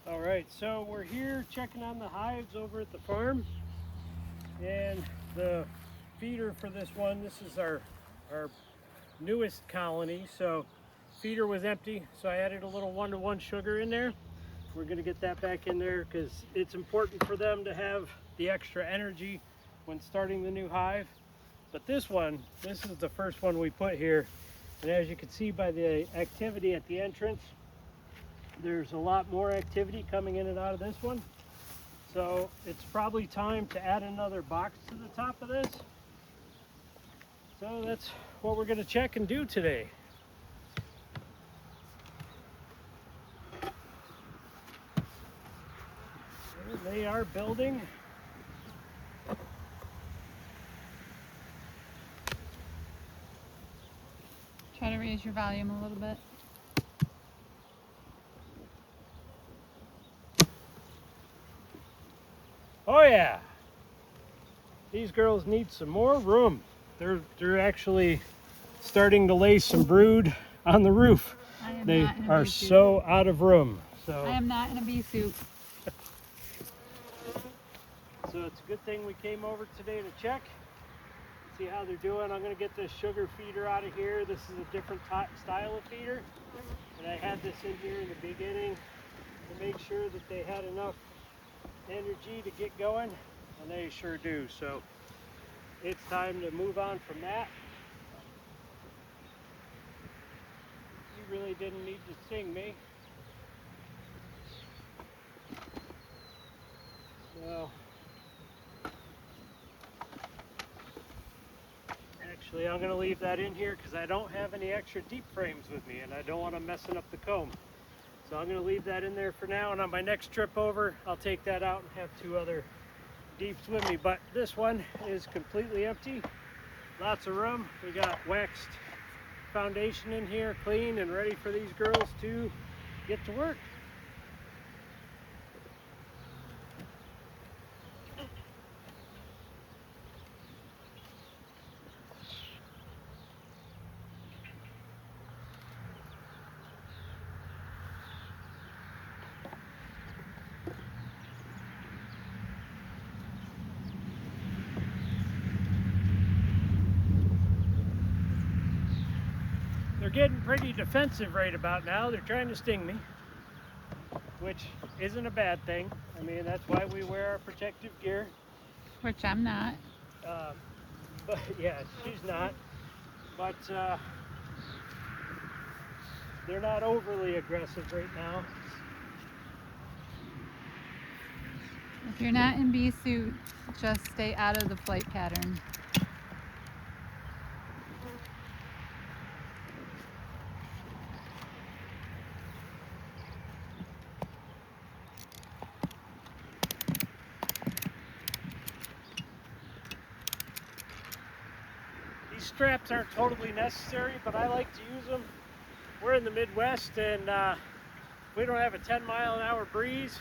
All right, so we're here checking on the hives over at the farm, and the feeder for this one, this is our newest colony. So feeder was empty, so I added a little 1-to-1 sugar in there. We're going to get that back in there because it's important for them to have the extra energy when starting the new hive. But this is the first one we put here, and as you can see by the activity at the entrance, there's a lot more activity coming in and out of this one. So it's probably time to add another box to the top of this. So that's what we're going to check and do today. There they are building. Try to raise your volume a little bit. Oh yeah, these girls need some more room. They're actually starting to lay some brood on the roof. They are so out of room. So I am not in a bee suit. So it's a good thing we came over today to check, see how they're doing. I'm going to get this sugar feeder out of here. This is a different style of feeder, and I had this in here in the beginning to make sure that they had enough energy to get going, and they sure do. So it's time to move on from that. You really didn't need to sting me. No. Actually, I'm going to leave that in here because I don't have any extra deep frames with me, and I don't want them messing up the comb. So I'm going to leave that in there for now, and on my next trip over, I'll take that out and have 2 other deeps with me. But this one is completely empty. Lots of room. We got waxed foundation in here, clean and ready for these girls to get to work. They're getting pretty defensive right about now. They're trying to sting me, which isn't a bad thing. I mean, that's why we wear our protective gear. Which I'm not. But yeah, she's not. But they're not overly aggressive right now. If you're not in bee suit, just stay out of the flight pattern. These straps aren't totally necessary, but I like to use them. We're in the Midwest, and we don't have a 10-mile-an-hour breeze.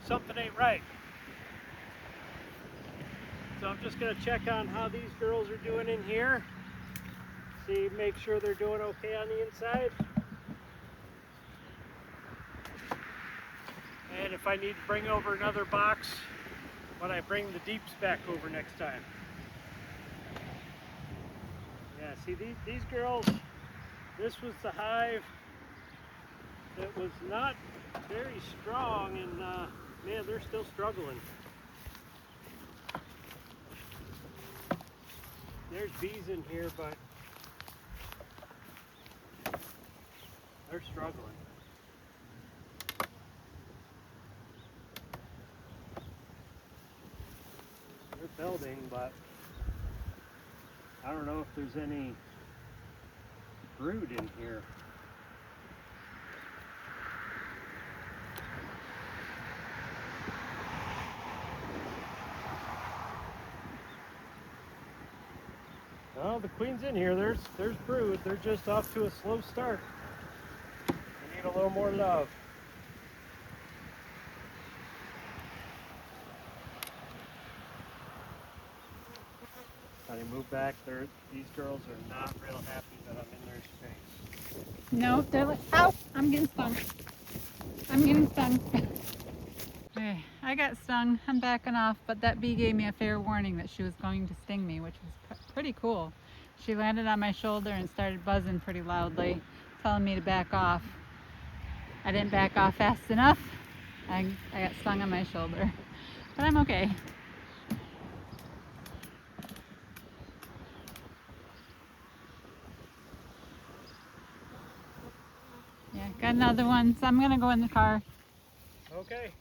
Something ain't right. So I'm just going to check on how these girls are doing in here. See, make sure they're doing okay on the inside. And if I need to bring over another box when I bring the deeps back over next time. Yeah, see these girls, this was the hive that was not very strong, and man, they're still struggling. There's bees in here, but they're struggling. They're building, but I don't know if there's any brood in here. Oh, the queen's in here. There's brood. They're just off to a slow start. They need a little more love. Honey, move back. These girls are not real happy that I'm in their space. No, they're like, ow, I'm getting stung. I'm getting stung. Okay, I got stung. I'm backing off, but that bee gave me a fair warning that she was going to sting me, which was pretty cool. She landed on my shoulder and started buzzing pretty loudly, telling me to back off. I didn't back off fast enough. I got stung on my shoulder, but I'm okay. Yeah, got another one, so I'm gonna go in the car. Okay.